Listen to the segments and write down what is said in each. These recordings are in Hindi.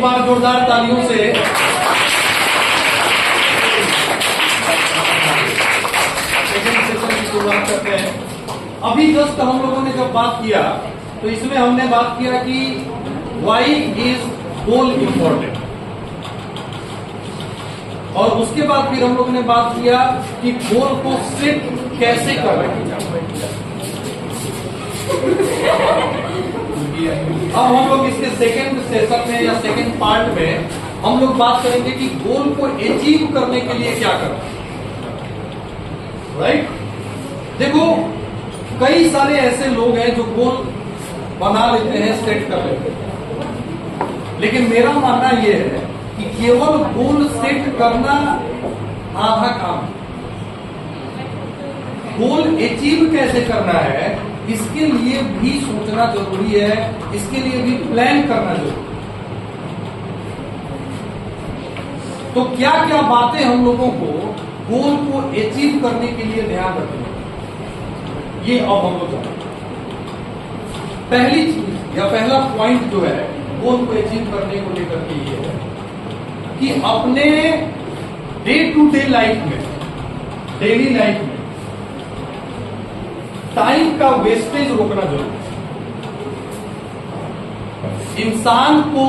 एक बार जोरदार तालियों से सेकंड सेशन की शुरुआत करते हैं। अभी जस्ट हम लोगों ने जब बात किया तो इसमें हमने बात किया कि व्हाई इज गोल इंपॉर्टेंट, और उसके बाद फिर हम लोगों ने बात किया कि गोल को सेट कैसे कर रहे हैं। अब हम लोग इसके सेकंड सेशन में या सेकंड पार्ट में हम लोग बात करेंगे कि गोल को अचीव करने के लिए क्या करना है। राइट, देखो कई सारे ऐसे लोग हैं जो गोल बना लेते हैं, सेट कर लेते हैं, लेकिन मेरा मानना यह है कि केवल गोल सेट करना आधा काम है। गोल अचीव कैसे करना है इसके लिए भी सोचना जरूरी है, इसके लिए भी प्लान करना जरूरी है। तो क्या क्या बातें हम लोगों को गोल को अचीव करने के लिए ध्यान रखनी है, ये अब हम लोग जानेंगे। पहली चीज या पहला पॉइंट जो है गोल को अचीव करने को लेकर के ये है कि अपने डे टू डे लाइफ में, डेली लाइफ में टाइम का वेस्टेज रोकना जरूरी है। इंसान को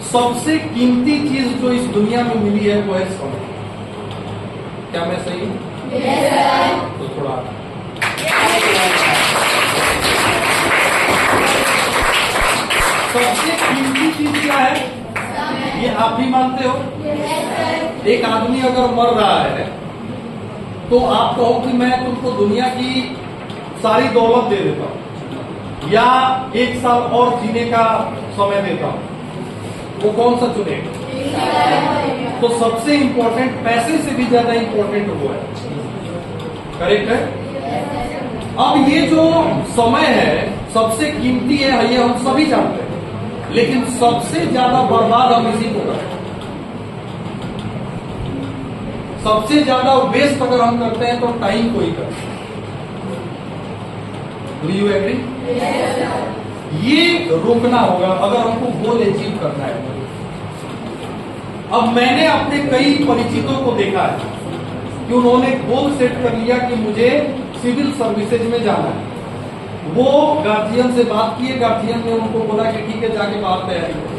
सबसे कीमती चीज जो इस दुनिया में मिली है वो है समय। क्या मैं सही हूं? तो थोड़ा सबसे कीमती चीज क्या है? ये आप भी मानते हो? एक आदमी अगर मर रहा है तो आप कहो कि मैं तुमको दुनिया की सारी दौलत दे देता हूं या 1 साल और जीने का समय देता हूं, वो कौन सा चुनेगा? तो सबसे इंपॉर्टेंट, पैसे से भी ज्यादा इंपॉर्टेंट वो है। करेक्ट है? अब ये जो समय है सबसे कीमती है, ये हम सभी जानते हैं, लेकिन सबसे ज्यादा बर्बाद हम इसी को करते हैं। सबसे ज्यादा वेस्ट अगर हम करते हैं तो टाइम को ही करते हैं। Do you agree? ये रोकना होगा अगर हमको गोल अचीव करना है। अब मैंने अपने कई परिचितों को देखा है कि उन्होंने गोल सेट कर लिया कि मुझे सिविल सर्विसेज में जाना है। वो गार्जियन से बात किए, गार्जियन ने उनको बोला कि ठीक है जाके बाहर तैयारी करो।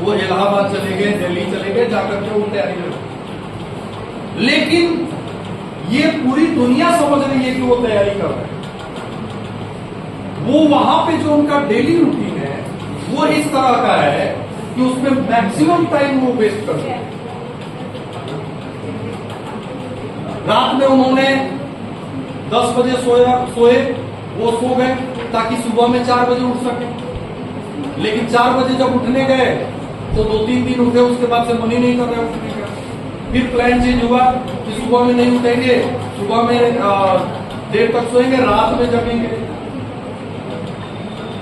वो इलाहाबाद चले गए, दिल्ली चले गए, जाकर के वो तैयारी करो। लेकिन ये पूरी दुनिया समझ रही है कि वो तैयारी कर रहे हैं। वो वहां पे जो उनका डेली रूटीन है वो इस तरह का है कि उसमें मैक्सिमम टाइम वो वेस्ट करते हैं। रात में उन्होंने 10 बजे सोए, वो सो गए ताकि सुबह में 4 बजे उठ सके। लेकिन 4 बजे जब उठने गए तो 2-3 दिन उठे, उसके बाद से मन ही नहीं कर रहे उठने का। फिर प्लान चेंज हुआ कि सुबह में नहीं उठेंगे, सुबह में देर तक सोएंगे, रात में जगेंगे।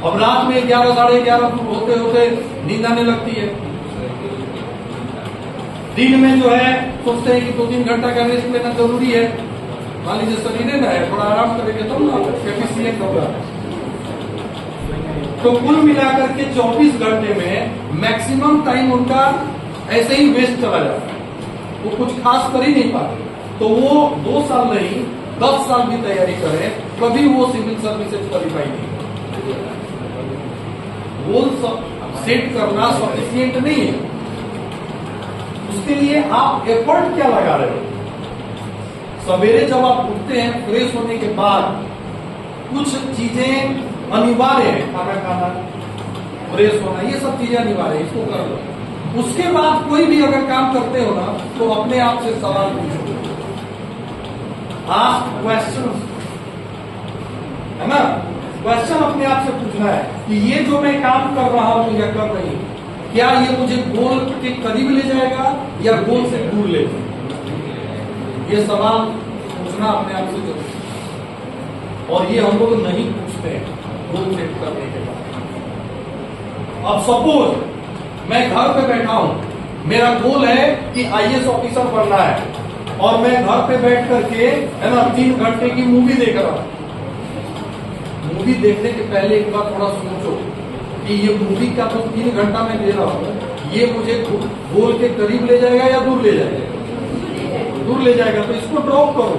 अब रात में 11 साढ़े 11 होते होते नींद आने लगती है। दिन में जो है सोचते हैं कि 2-3 घंटा का रेस्ट लेना जरूरी है। मान लीजिए शरीर है, थोड़ा आराम करेंगे तो ना एफिशिएंट होगा। तो कुल मिलाकर के 24 घंटे में मैक्सिमम टाइम उनका ऐसे ही वेस्ट चला जाता है, वो कुछ खास कर ही नहीं पाते। तो वो 2 साल नहीं 10 साल भी तैयारी करें, कभी वो सिविल सर्विसेज क्वालिफाई नहीं। गोल सेट करना सफिशिएंट नहीं है, उसके लिए आप एफर्ट क्या लगा रहे हो। सवेरे जब आप उठते हैं फ्रेश होने के बाद कुछ चीजें अनिवार्य है, खाना खाना, फ्रेश होना, ये सब चीजें अनिवार्य है, इसको कर लो। उसके बाद कोई भी अगर काम करते हो ना तो अपने आप से सवाल पूछो, आस्क क्वेश्चन, है ना। क्वेश्चन अपने आप से पूछना है कि ये जो मैं काम कर रहा हूं या कर रही हूं, क्या ये मुझे गोल के करीब ले जाएगा या गोल से दूर ले जाएगा। ये सवाल पूछना अपने आप से जरूरी है, और ये हम लोग नहीं पूछते हैं गोल सेट करने के बाद। अब सपोज मैं घर पे बैठा हूं, मेरा गोल है कि IAS ऑफिसर बनना है, और मैं घर पे बैठ करके, है ना, 3 घंटे की मूवी देख रहा हूं। मूवी देखने के पहले एक बार थोड़ा सोचो कि ये मूवी का तो 3 घंटा मैं दे रहा हूं, ये मुझे गोल के करीब ले जाएगा या दूर ले जाएगा? दूर ले जाएगा, तो इसको ड्रॉप करो।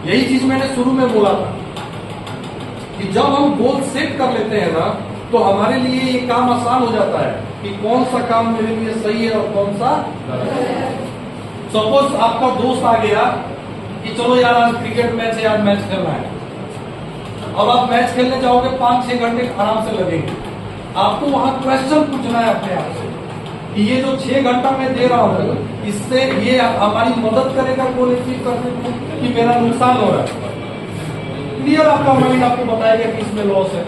यही चीज मैंने शुरू में बोला था कि जब हम गोल सेट कर लेते हैं ना, तो हमारे लिए ये काम आसान हो जाता है कि कौन सा काम मेरे लिए सही है और कौन सा गलत है। सपोज आपका दोस्त आ गया कि चलो यार आज क्रिकेट मैच है, आज मैच खेलना है। अब आप मैच खेलने जाओगे, 5-6 घंटे आराम से लगेंगे। आपको वहां क्वेश्चन पूछना है अपने आप से कि ये जो 6 घंटा मैं दे रहा हूं, इससे ये हमारी मदद करेगा गोल अचीव करने में कि मेरा नुकसान हो रहा है? क्लियर आपका माइंड आपको बताएगा कि इसमें लॉस है।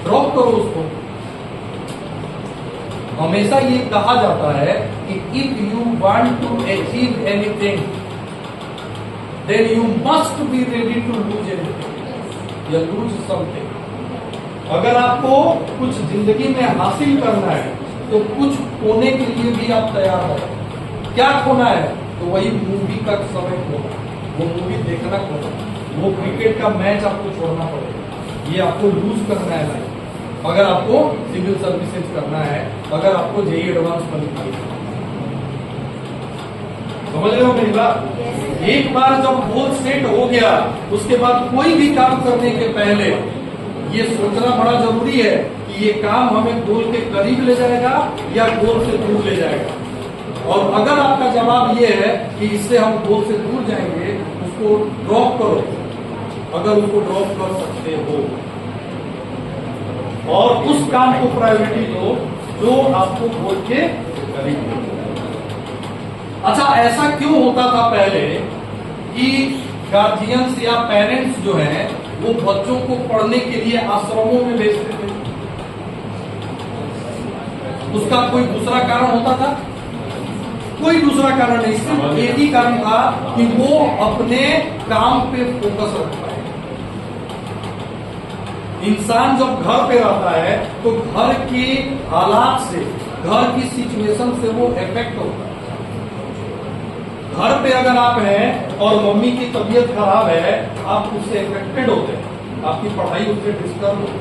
ड्रॉप करो उसको। हमेशा ये कहा जाता है कि if you want to achieve anything then you must be ready to lose anything या लूज समथिंग। अगर आपको कुछ जिंदगी में हासिल करना है तो कुछ खोने के लिए भी आप तैयार हो। क्या खोना है? तो वही मूवी का समय खोना, वो मूवी देखना खोना, वो क्रिकेट का मैच आपको छोड़ना पड़ेगा। ये आपको लूज करना है लाइफ। अगर आपको सिविल सर्विसेज करना है, अगर आपको जेईई एडवांस क्वालिफाई करना है। समझ रहे हो मेरी बात? एक बार जब गोल सेट हो गया, उसके बाद कोई भी काम करने के पहले ये सोचना बड़ा जरूरी है कि ये काम हमें गोल के करीब ले जाएगा या गोल से दूर ले जाएगा। और अगर आपका जवाब ये है कि इससे हम गोल से दूर जाएंगे, उसको ड्रॉप करो, अगर उसको ड्रॉप कर सकते हो, और उस काम को प्रायोरिटी दो जो आपको गोल के करीब ले। अच्छा, ऐसा क्यों होता था पहले कि गार्जियंस या पेरेंट्स जो हैं वो बच्चों को पढ़ने के लिए आश्रमों में भेजते थे? उसका कोई दूसरा कारण होता था? कोई दूसरा कारण नहीं, सिर्फ एक ही कारण था कि वो अपने काम पे फोकस रखता है। इंसान जब घर पे रहता है तो घर के हालात से, घर की सिचुएशन से वो इफेक्ट होता है। घर पे अगर आप हैं और मम्मी की तबीयत खराब है, आप उससे इफेक्टेड होते हैं, आपकी पढ़ाई उससे डिस्टर्ब होती है।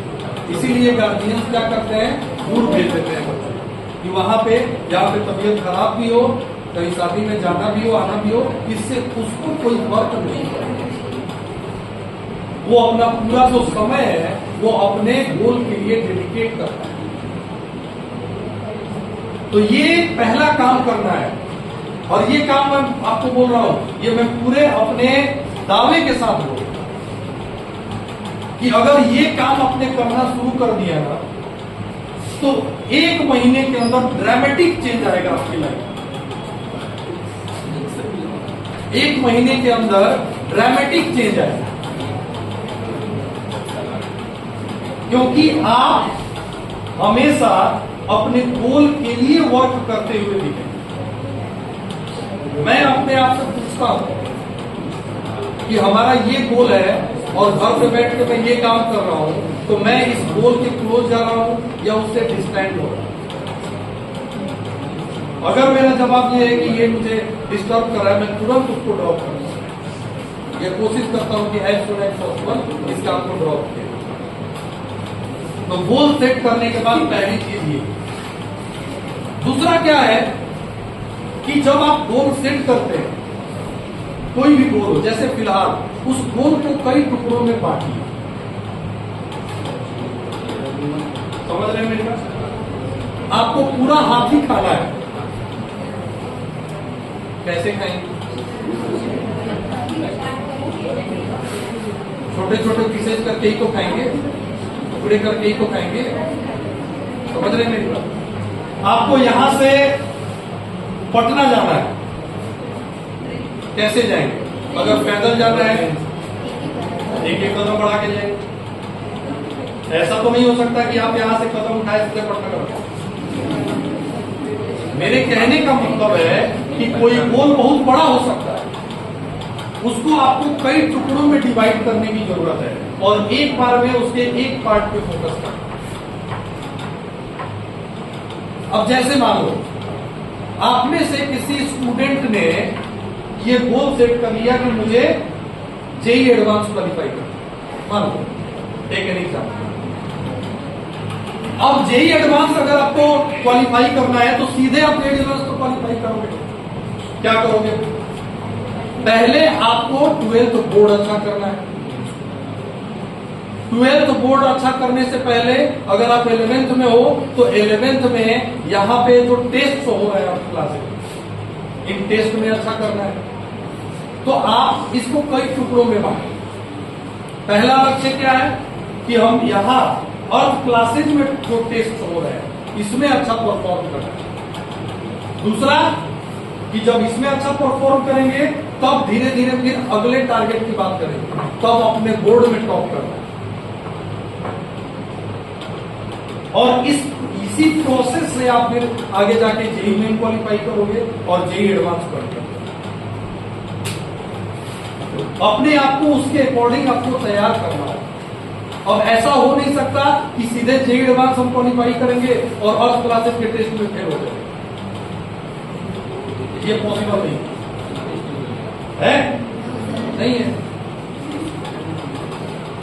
इसीलिए गार्जियंस क्या करते हैं? दूर भेज देते हैं बच्चों कि वहां पे जहाँ पे तबीयत खराब भी हो, कहीं शादी में जाना भी हो, आना भी हो, इससे उसको कोई फर्क नहीं पड़ेगा। वो अपना पूरा जो समय है वो अपने गोल के लिए डेडिकेट करता है। तो ये पहला काम करना है, और ये काम मैं आपको बोल रहा हूं, ये मैं पूरे अपने दावे के साथ बोल रहा हूं कि अगर ये काम आपने करना शुरू कर दिया ना, तो 1 महीने के अंदर ड्रामेटिक चेंज आएगा आपकी लाइफ। 1 महीने के अंदर ड्रामेटिक चेंज आएगा, क्योंकि आप हमेशा अपने गोल के लिए वर्क करते हुए दिखेंगे। मैं अपने आप से पूछता हूं कि हमारा ये गोल है और घर पे बैठ के मैं ये काम कर रहा हूं, तो मैं इस गोल के क्लोज जा रहा हूं या उससे डिस्टेंट हो रहा हूं? अगर मेरा जवाब ये है कि ये मुझे डिस्टर्ब कर रहा है, मैं तुरंत उसको ड्रॉप करता हूं, या कोशिश करता हूं कि एज सुन एज पॉसिबल इस काम को ड्रॉप किया। तो गोल सेट करने के बाद पहली चीज ये। दूसरा क्या है कि जब आप गोल सेट करते हैं, कोई भी गोल हो, जैसे फिलहाल उस गोल को कई टुकड़ों में बांटिए। समझ रहे हैं मेरी बात? आपको पूरा हाथी खाना है, कैसे खाएंगे? छोटे छोटे पीसेज करके ही तो खाएंगे, टुकड़े करके ही तो खाएंगे। समझ रहे हैं मेरी बात? आपको यहां से पटना जाना है, कैसे जाएंगे? अगर पैदल जाना है, एक कदम बढ़ा के जाएंगे। ऐसा तो नहीं हो सकता कि आप यहां से कदम उठाए सीधे पटना करोगे। मेरे कहने का मतलब है कि कोई गोल बहुत बड़ा हो सकता है, उसको आपको कई टुकड़ों में डिवाइड करने की जरूरत है और एक बार में उसके एक पार्ट पे फोकस करना। अब जैसे मान लो आप में से किसी स्टूडेंट ने ये गोल सेट कर लिया कि मुझे जेईई एडवांस क्वालिफाई करना, मान लो टेक एन एग्जाम्पल। अब जेई एडवांस अगर आपको क्वालिफाई करना है तो सीधे आप जेई एडवांस तो क्वालिफाई करोगे। क्या करोगे? पहले आपको 12th बोर्ड अच्छा करना है। 12th बोर्ड अच्छा करने से पहले अगर आप 11th में हो तो 11th में यहां पे जो टेस्ट हो रहा है आपकी क्लासेस, इन टेस्ट में अच्छा करना है। तो आप इसको कई टुकड़ों में बांटें। पहला लक्ष्य क्या है कि हम यहां अर्थ क्लासेज में जो टेस्ट हो रहे हैं इसमें अच्छा परफॉर्म करना है। दूसरा कि जब इसमें अच्छा परफॉर्म करेंगे तब धीरे धीरे फिर अगले टारगेट की बात करेंगे, तब अपने बोर्ड में टॉप करना है। और इसी प्रोसेस से आप फिर आगे जाके जेई मेन क्वालिफाई करोगे और जेई एडवांस करोगे। अपने आप को उसके अकॉर्डिंग आपको तैयार करना है। अब ऐसा हो नहीं सकता कि सीधे जेई एडवांस हम क्वालिफाई करेंगे और अर्थ क्लासेस के टेस्ट में फेल हो जाएंगे। ये पॉसिबल नहीं है, नहीं है।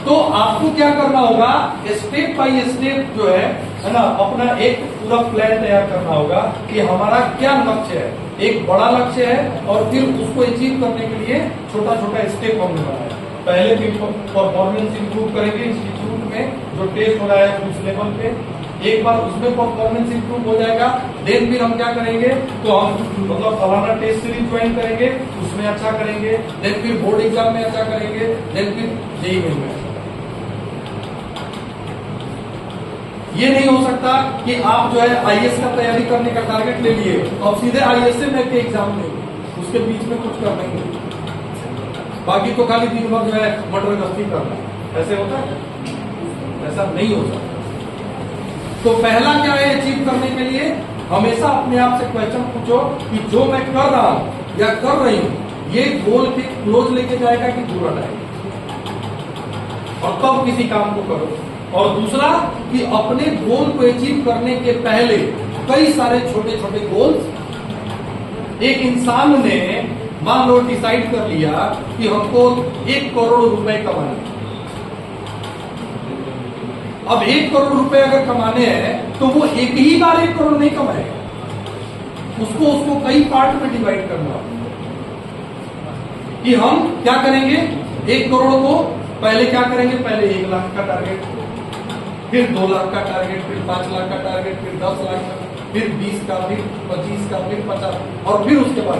तो आपको क्या करना होगा, स्टेप बाय स्टेप जो है ना, अपना एक पूरा प्लान तैयार करना होगा कि हमारा क्या लक्ष्य है। एक बड़ा लक्ष्य है और फिर उसको अचीव करने के लिए छोटा छोटा स्टेप हमने बनाया। पहले फिर परफॉर्मेंस इंप्रूव करेंगे इंस्टीट्यूट में जो टेस्ट हो रहा है उस लेवल पे। एक बार उसमें परफॉर्मेंस इंप्रूव हो जाएगा, देन फिर हम क्या करेंगे, तो हम मतलब फलाना टेस्ट सीरीज ज्वाइन करेंगे, उसमें अच्छा करेंगे, देन फिर बोर्ड एग्जाम में अच्छा करेंगे, देन फिर जेई मेन में। ये नहीं हो सकता कि आप जो है आईएएस का तैयारी करने का टारगेट ले लिए तो अब सीधे आईएएस में के एग्जाम देंगे, उसके बीच में कुछ कर लेंगे, बाकी तो खाली दिन भर जो है मटर गश्ती करना है। ऐसे होता है? ऐसा नहीं हो सकता। तो पहला क्या है अचीव करने के लिए, हमेशा अपने आप से क्वेश्चन पूछो कि जो मैं कर रहा हूं या कर रही हूं ये गोल के क्लोज लेके जाएगा कि दूर हटाएगा, और तब किसी काम को करो। और दूसरा कि अपने गोल को अचीव करने के पहले कई सारे छोटे छोटे गोल्स। एक इंसान ने मान लो डिसाइड कर लिया कि हमको 1 करोड़ रुपए कमाने। अब 1 करोड़ रुपए अगर कमाने हैं तो वो एक ही बार 1 करोड़ नहीं कमाएगा, उसको कई पार्ट में डिवाइड करना होगा। कि हम क्या करेंगे, 1 करोड़ को पहले क्या करेंगे, पहले 1 लाख का टारगेट, फिर 2 लाख का टारगेट, फिर 5 लाख का टारगेट, फिर 10 लाख का, फिर 20 का, फिर 25 का, फिर 50, और फिर उसके बाद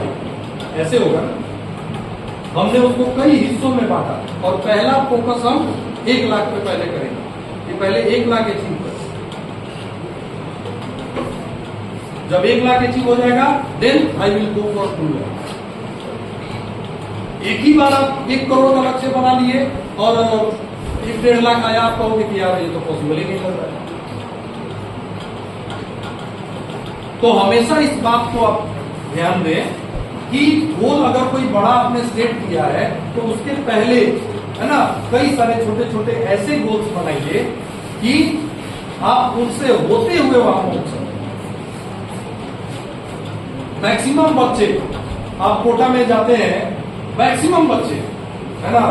ऐसे होगा ना। हमने उसको कई हिस्सों में बांटा और पहला फोकस हम 1 लाख पे पहले करेंगे कि पहले 1 लाख अचीव करें। जब 1 लाख अचीव हो जाएगा then I will go for 2 lakh. एक ही बार आप 1 करोड़ का लक्ष्य बना लिए और 1-1.5 लाख आया, आप कहोगे कि यार ये तो पॉसिबल ही नहीं लग रहा है। तो हमेशा इस बात को आप ध्यान दें कि गोल अगर कोई बड़ा आपने सेट किया है तो उसके पहले है ना कई सारे छोटे छोटे ऐसे गोल्स बनाइए कि आप उनसे होते हुए वहां पहुंच सकें। मैक्सिमम बच्चे आप कोटा में जाते हैं, मैक्सिमम बच्चे है ना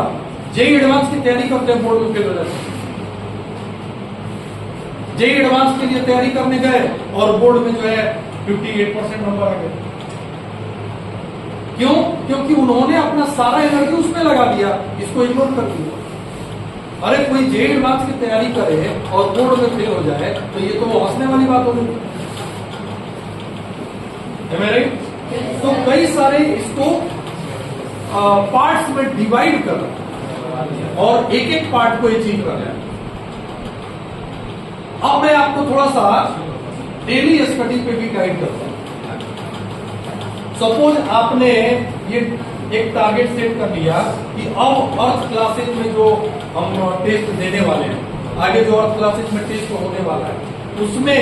जेई एडवांस की तैयारी करते हैं, बोर्ड में फेल हो जाते हैं। जेई एडवांस के लिए तैयारी करने गए और बोर्ड में जो है 58% नंबर आ गए। क्यों? क्योंकि उन्होंने अपना सारा एनर्जी उसमें लगा दिया, इसको इग्नोर कर दिया। अरे कोई जेई एडवांस की तैयारी करे और बोर्ड में फेल हो जाए तो ये तो हंसने वाली बात हो गई। तो कई सारे इसको पार्ट्स में डिवाइड कर और एक एक पार्ट को अचीव करना है। अब मैं आपको थोड़ा सा डेली स्टडी पे भी गाइड करता हूं। सपोज आपने ये एक टारगेट सेट कर लिया कि अब अर्थ क्लासेज में जो हम टेस्ट देने वाले हैं, आगे जो अर्थ क्लासेज में टेस्ट होने वाला है उसमें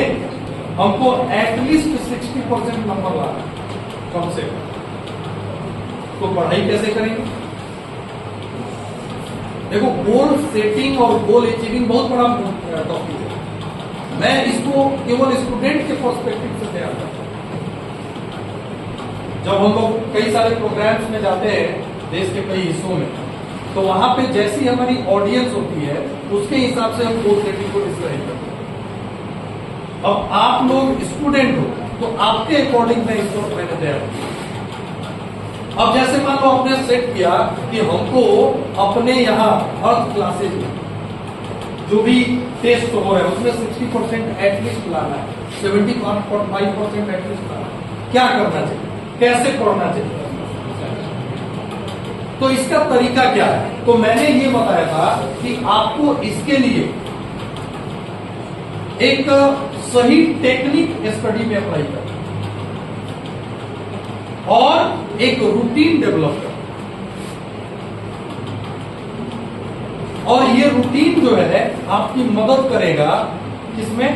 हमको एटलीस्ट 60% नंबर लाना है कम से कम। तो पढ़ाई कैसे करेंगे? देखो गोल सेटिंग और गोल अचीविंग बहुत बड़ा टॉपिक है। मैं इसको केवल स्टूडेंट के पर्सपेक्टिव से तैयार करता हूं। जब हम लोग कई सारे प्रोग्राम्स में जाते हैं देश के कई हिस्सों में, तो वहां पे जैसी हमारी ऑडियंस होती है उसके हिसाब से हम गोल सेटिंग को डिस्क्राइब करते हैं। अब आप लोग स्टूडेंट हो तो आपके अकॉर्डिंग मैं इसको मैंने तैयार किया। अब जैसे मान लो आपने सेट किया कि हमको अपने यहाँ अर्थ क्लासेज में जो भी टेस्ट हो रहा है उसमें 60% एटलीस्ट लाना है, 75% एटलीस्ट लाना है। क्या करना चाहिए, कैसे पढ़ना चाहिए, तो इसका तरीका क्या है? तो मैंने ये बताया था कि आपको इसके लिए एक सही टेक्निक स्टडी में अप्लाई करना और एक रूटीन डेवलप करना। और ये रूटीन जो है आपकी मदद करेगा किसमें,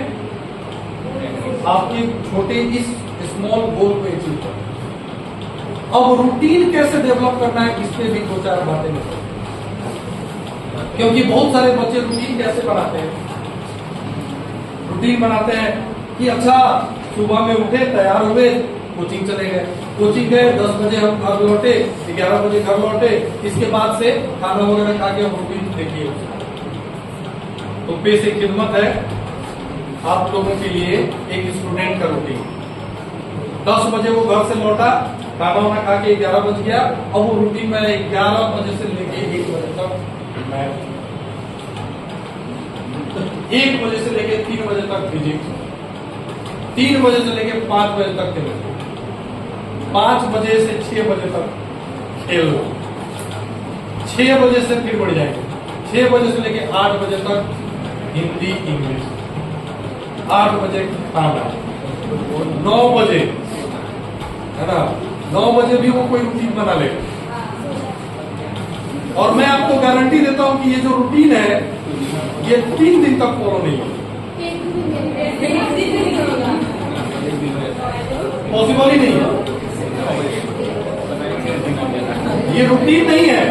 आपके छोटे इस स्मॉल गोल को अचीव करना। अब रूटीन कैसे डेवलप करना है इस पे भी दो चार बातें बताओ, क्योंकि बहुत सारे बच्चे रूटीन कैसे बनाते हैं। रूटीन बनाते हैं कि अच्छा सुबह में उठे, तैयार हुए, कोचिंग चले गए, कोचिंग गए, 10 बजे हम घर लौटे, 11 बजे घर लौटे, इसके बाद से खाना वगैरह खा के हम रूटीन देखिए। तो पेश एक खिदमत है आप लोगों के लिए, एक स्टूडेंट का रूटीन। 10 बजे वो घर से लौटा, खाना वाना खा के 11 बज गया। अब वो रूटीन में 11 बजे से लेके 1 बजे तक मैथ, 1 बजे से लेके 3 बजे तक फिजिक्स, 3 बजे से लेके 5 बजे तक केमिस्ट्री, 5 बजे से 6 बजे तक खेल, 6 बजे से फिर बढ़ जाएंगे, 6 बजे से लेके 8 बजे तक हिंदी इंग्लिश, 8 बजे खाना, 9 बजे है ना, 9 बजे भी वो कोई रूटीन बना लेगा। और मैं आपको गारंटी देता हूं कि ये जो रूटीन है ये 3 दिन तक फॉलो नहीं होगा, पॉसिबल ही नहीं है। ये रूटीन नहीं है,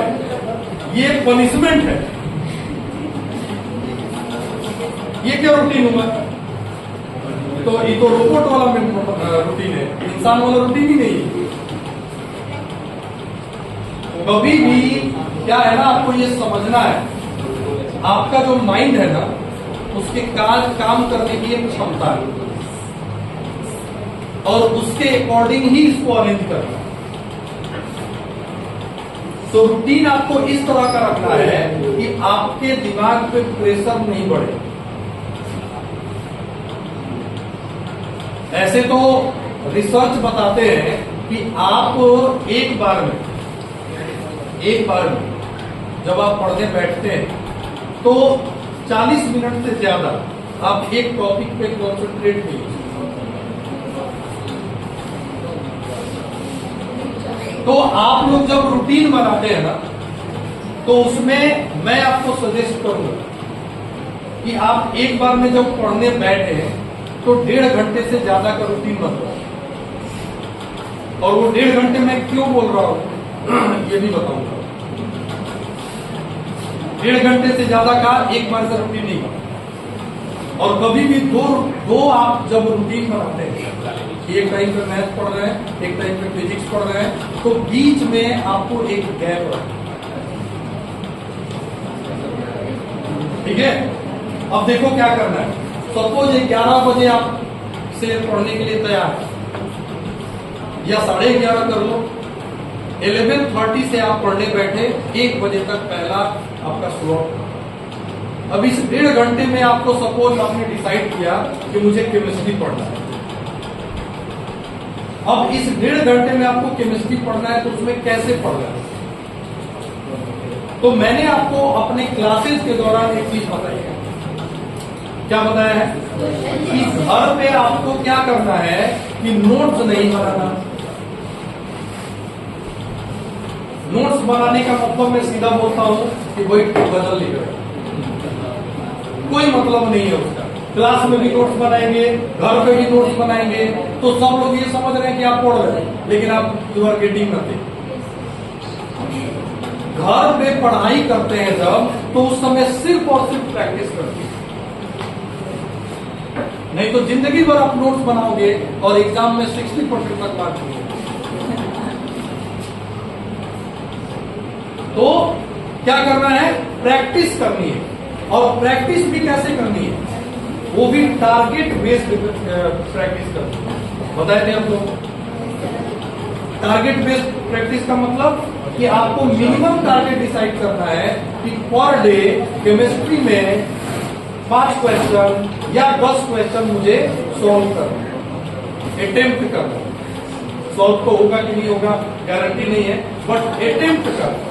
ये पनिशमेंट है। ये क्या रूटीन हुआ? तो ये तो रोबोट वाला रूटीन है, इंसान वाला रूटीन ही नहीं है। कभी भी क्या है ना, आपको ये समझना है, आपका जो माइंड है ना उसके काम करने की एक क्षमता है और उसके अकॉर्डिंग ही इसको अरेंज करना है। तो रूटीन आपको इस तरह का रखना है कि आपके दिमाग पे प्रेशर नहीं बढ़े। ऐसे तो रिसर्च बताते हैं कि आप एक बार में जब आप पढ़ने बैठते हैं तो 40 मिनट से ज्यादा आप एक टॉपिक पे कॉन्सेंट्रेट नहीं कर सकते। तो आप लोग जब रूटीन बनाते हैं ना तो उसमें मैं आपको सजेस्ट करूंगा कि आप एक बार में जब पढ़ने बैठे तो 1.5 घंटे से ज्यादा का रूटीन मत बनाओ। और वो 1.5 घंटे में क्यों बोल रहा हूं ये भी बताऊंगा। 1.5 घंटे से ज्यादा का एक बार का रूटीन नहीं बना। और कभी भी दो आप जब रूटीन बनाते हैं, एक टाइम पे मैथ पढ़ रहे हैं, एक टाइम पे फिजिक्स पढ़ रहे हैं, तो बीच में आपको एक गैप रखना, ठीक है। अब देखो क्या करना है। सपोज 11 बजे आप से पढ़ने के लिए तैयार है, या 11:30 कर लो, 11:30 से आप पढ़ने बैठे, 1 बजे तक पहला आपका स्लॉट। अब इस 1.5 घंटे में आपको सपोज आपने डिसाइड किया कि मुझे केमिस्ट्री पढ़ना है। अब इस 1.5 घंटे में आपको केमिस्ट्री पढ़ना है तो उसमें कैसे पढ़ना है? तो मैंने आपको अपने क्लासेस के दौरान एक चीज बताई है। क्या बताया है कि घर पे आपको क्या करना है कि नोट्स नहीं बनाना। नोट्स बनाने का मतलब मैं सीधा बोलता हूं कि वही गजल लिख रहे, कोई मतलब नहीं है उसका। क्लास में भी नोट्स बनाएंगे, घर पे भी नोट्स बनाएंगे, तो सब लोग ये समझ रहे हैं कि आप पढ़ रहे हैं, लेकिन आप यू आर गेटिंग नथिंग। घर पे पढ़ाई करते हैं जब, तो उस समय सिर्फ और सिर्फ प्रैक्टिस करते हैं। नहीं तो जिंदगी भर आप नोट्स बनाओगे और एग्जाम में 60% तक मार्क्स होंगे। तो क्या करना है? प्रैक्टिस करनी है। और प्रैक्टिस भी कैसे करनी है? वो भी टारगेट बेस्ड प्रैक्टिस करते हैं। बताए थे हम लोग। टारगेट बेस्ड प्रैक्टिस का मतलब कि आपको मिनिमम टारगेट डिसाइड करना है कि पर डे केमिस्ट्री में 5 क्वेश्चन या 10 क्वेश्चन मुझे सॉल्व करना है, अटेम्प्ट करना है। सॉल्व तो होगा कि नहीं होगा गारंटी नहीं है, बट अटेम्प्ट करना।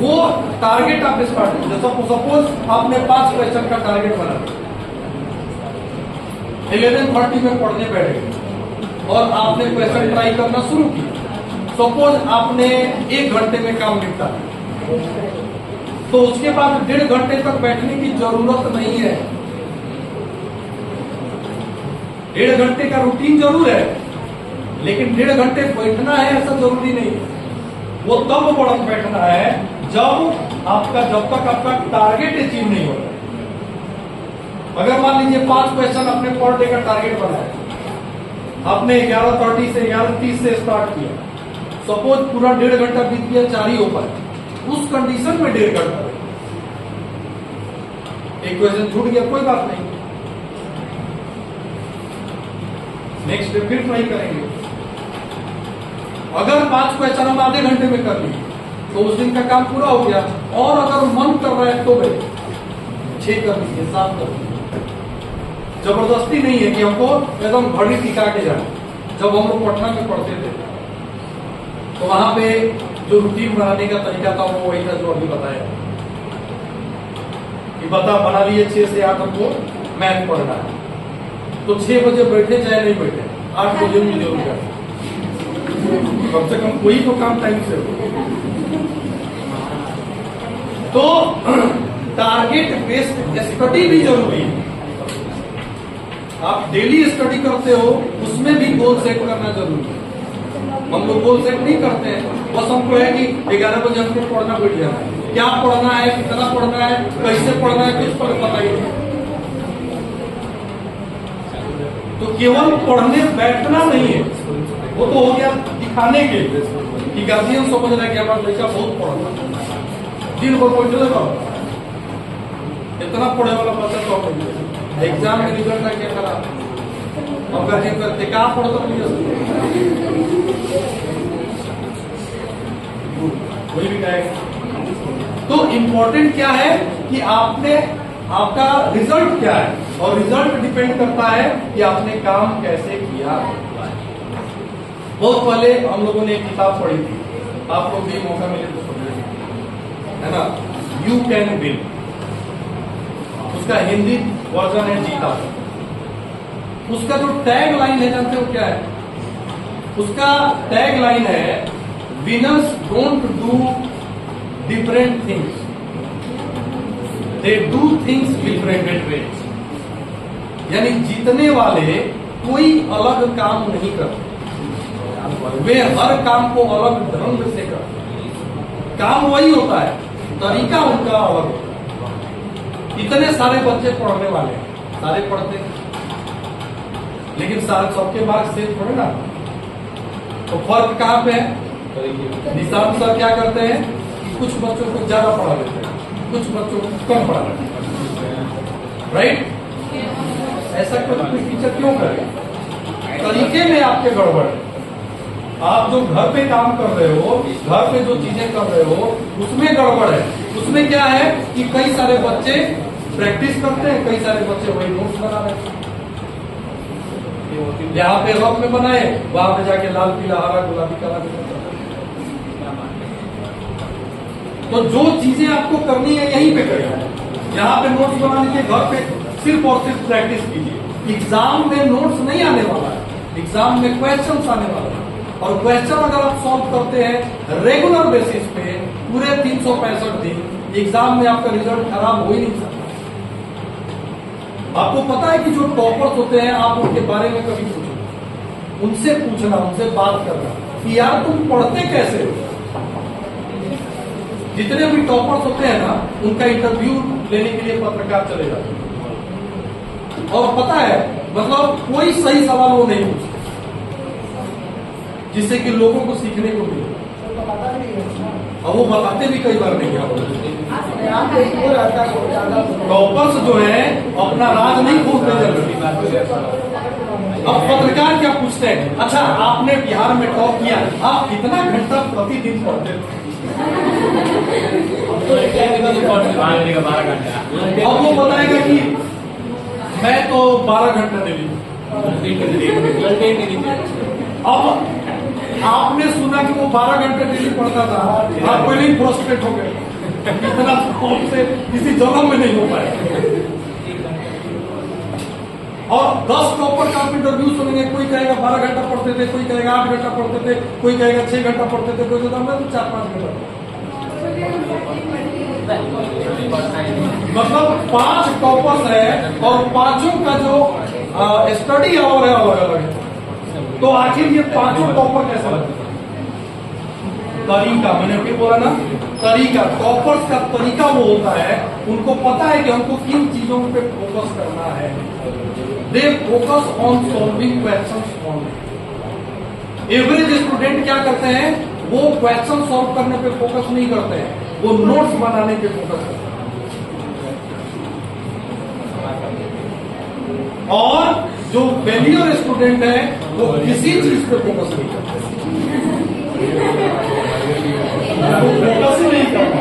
वो टारगेट आप स्टार्ट करें। सपोज आपने 5 क्वेश्चन का टारगेट बना, 11:30 में पढ़ने बैठे और आपने क्वेश्चन ट्राई करना शुरू किया। सपोज आपने 1 घंटे में काम निपटा, तो उसके बाद 1.5 घंटे तक बैठने की जरूरत नहीं है। 1.5 घंटे का रूटीन जरूर है, लेकिन 1.5 घंटे बैठना है ऐसा जरूरी नहीं है। वो तब बढ़ बैठना है जब तक आपका टारगेट अचीव नहीं होता। अगर मान लीजिए 5 क्वेश्चन अपने पर डे का टारगेट बनाया, आपने 11:30 से 11:30 से स्टार्ट किया, सपोज पूरा 1.5 घंटा बीत गया, 4 ही हो पाए, उस कंडीशन में 1.5 घंटा एक क्वेश्चन छूट गया, कोई बात नहीं, नेक्स्ट डे फिर ट्राई करेंगे। अगर 5 क्वेश्चन हम आधे घंटे में कर लिए तो उस दिन का काम पूरा हो गया। और अगर मन कर रहा है तो भाई 6 कर लीजिए, 7 कर लीजिए। जबरदस्ती नहीं है कि हमको एकदम घड़ी टिका के जाए। जब हम लोग पटना में पढ़ते थे तो वहां पे जो रूटीन बनाने का तरीका था वो वही था जो अभी बताया कि बना लिए 6 से 8 हमको मैथ पढ़ना है, तो 6 बजे बैठे चाहे नहीं बैठे, 8 बजे में जरूर करें। कम से कम कोई तो काम टाइम से हो। तो टारगेट बेस्ड स्टडी भी जरूरी है। आप डेली स्टडी करते हो, उसमें भी गोल सेट करना जरूरी है। हम लोग गोल सेट नहीं करते हैं, बस हमको है कि 11 बजे हमको पढ़ना बैठ जाना है। क्या पढ़ना है, कितना पढ़ना है, कैसे पढ़ना है, कुछ पर पता ही नहीं। तो केवल पढ़ने बैठना नहीं है, वो तो हो गया दिखाने के लिए कि गार्जियन समझ रहा है कि हमारा लड़का बहुत पढ़ता, दिन भर बैठे रहो। इतना पढ़े वाला बच्चा तो एग्जाम में रिजल्ट आ क्या खराब, अब गार्जियन करते क्या पढ़ता कोई भी कहेगा। तो इम्पोर्टेंट क्या है कि आपका रिजल्ट क्या है, और रिजल्ट डिपेंड करता है कि आपने काम कैसे किया। बहुत पहले हम लोगों ने एक किताब पढ़ी थी, आप लोग भी मौका मिले तो समझिए, है ना, यू कैन विन। उसका हिंदी वर्जन है जीता। उसका जो टैग लाइन है जानते हो क्या है? उसका टैग लाइन है winners don't do different things, they do things different ways. यानी जीतने वाले कोई अलग काम नहीं करते, वे हर काम को अलग ढंग से करते। काम वही होता है, तरीका उनका अलग होता है। इतने सारे बच्चे पढ़ने वाले, सारे पढ़ते हैं, लेकिन सारे सबके मार्क्स सेम थोड़े ना। तो फर्क कहाँ पे है? निशांत सर क्या करते हैं कि कुछ बच्चों को ज्यादा पढ़ा देते हैं, कुछ बच्चों को कम पढ़ा देते हैं, राइट? ऐसा कोई टीचर क्यों करे? तरीके में आपके गड़बड़ है। आप जो घर पे काम कर रहे हो, घर पे जो चीजें कर रहे हो, उसमें गड़बड़ है। उसमें क्या है कि कई सारे बच्चे प्रैक्टिस करते हैं, कई सारे बच्चे वही नोट्स बना रहे हैं। यहाँ पे रफ में बनाए, वहां पे जाके लाल पीला हरा गुलाबी काला। तो जो चीजें आपको करनी है यहीं पे करें। यहाँ पे नोट्स बना लीजिए, घर पे सिर्फ और सिर्फ प्रैक्टिस कीजिए। एग्जाम में नोट्स नहीं आने वाला है, एग्जाम में क्वेश्चंस आने वाला है। और क्वेश्चन अगर आप सॉल्व करते हैं रेगुलर बेसिस पे पूरे 365 दिन, एग्जाम में आपका रिजल्ट खराब हो ही नहीं सकता। आपको पता है कि जो टॉपर्स होते हैं, आप उनके बारे में कभी पूछो, उनसे पूछना, उनसे बात करना कि यार तुम पढ़ते कैसे हो। जितने भी टॉपर्स होते हैं ना, उनका इंटरव्यू लेने के लिए पत्रकार चले जाते हैं। और पता है, मतलब कोई सही सवाल वो नहीं पूछते, जिससे कि लोगों को सीखने को मिले। और वो बताते भी कई बार नहीं। टॉपर्स जो है अपना राज नहीं खोलते जल्दी। अब पत्रकार क्या पूछते हैं, अच्छा आपने बिहार में टॉप किया, आप कितना घंटा प्रतिदिन पढ़ते थे? अब वो बताएगा कि मैं तो 12 घंटा दे दी। अब आपने सुना कि वो 12 घंटे डेली पढ़ता था, आप पहले ही फ्रस्ट्रेट हो गए, इतना कौन से किसी जगह में नहीं हो पाए। और 10 टॉपर का इंटरव्यू सुनेंगे, कोई कहेगा 12 घंटा पढ़ते थे, कोई कहेगा 8 घंटा पढ़ते थे, कोई कहेगा 6 घंटा पढ़ते थे, कोई कहता मैं तो 4-5 घंटा। मतलब 5 टॉपर्स है और पांचों का जो स्टडी आवर है अलग अलग है। तो आखिर ये पांचों टॉपर कैसे लगते हैं? तरीका, मैंने अभी बोला ना, तरीका, टॉपर्स का तरीका वो होता है, उनको पता है कि हमको किन चीजों पे फोकस करना है। They focus on solving questions only. Average student क्या करते हैं, वो क्वेश्चन सॉल्व करने पे फोकस नहीं करते हैं, वो नोट्स बनाने पे फोकस करते हैं। और जो फेलियर स्टूडेंट है वो किसी चीज पे फोकस नहीं करते, फोकस ही नहीं करते।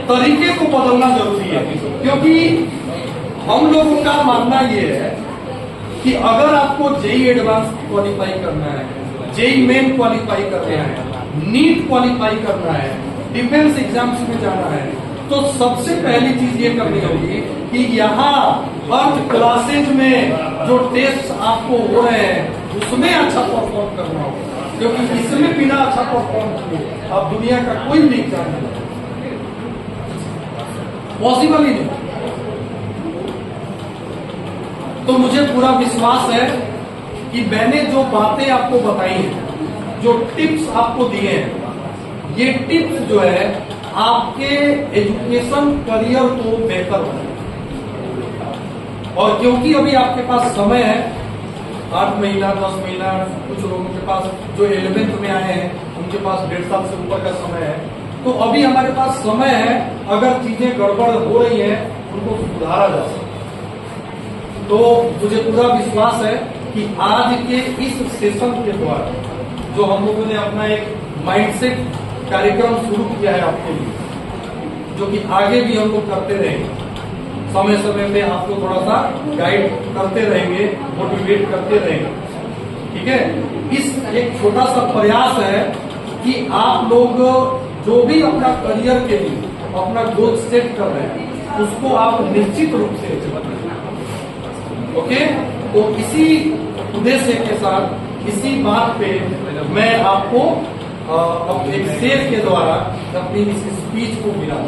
तरीके को बदलना जरूरी है, क्योंकि हम लोगों का मानना ये है कि अगर आपको जेई एडवांस क्वालिफाई करना है, जेई मेन क्वालिफाई करना है, नीट क्वालिफाई करना है, डिफेंस एग्जाम्स में जाना है, तो सबसे पहली चीज ये करनी होगी कि यहाँ हर क्लासेज में जो टेस्ट आपको हो रहे हैं उसमें अच्छा परफॉर्म करना होगा, क्योंकि इसमें बिना अच्छा परफॉर्म किए आप दुनिया का कोई भी एग्जाम नहीं, पॉसिबल ही नहीं। तो मुझे पूरा विश्वास है कि मैंने जो बातें आपको बताई हैं, जो टिप्स आपको दिए हैं, ये टिप्स जो है आपके एजुकेशन करियर को बेहतर बनाए। और क्योंकि अभी आपके पास समय है, 8 महीना 10 महीना, कुछ लोगों के पास जो 11th में आए हैं उनके पास 1.5 साल से ऊपर का समय है, तो अभी हमारे पास समय है, अगर चीजें गड़बड़ हो रही हैं उनको सुधारा जा सकता। तो मुझे पूरा विश्वास है कि आज के इस सेशन के द्वारा जो हम लोगों ने अपना एक माइंडसेट कार्यक्रम शुरू किया है आपके लिए, जो कि आगे भी हम लोग करते रहेंगे, समय समय पे आपको थोड़ा सा गाइड करते रहेंगे, मोटिवेट करते रहेंगे, ठीक है। इस एक छोटा सा प्रयास है कि आप लोग जो भी अपना करियर के लिए अपना गोल सेट कर रहे हैं उसको आप निश्चित रूप से ओके। तो इसी उद्देश्य के साथ, इसी बात पे मैं आपको एक शेर के द्वारा अपनी इस स्पीच को मिला।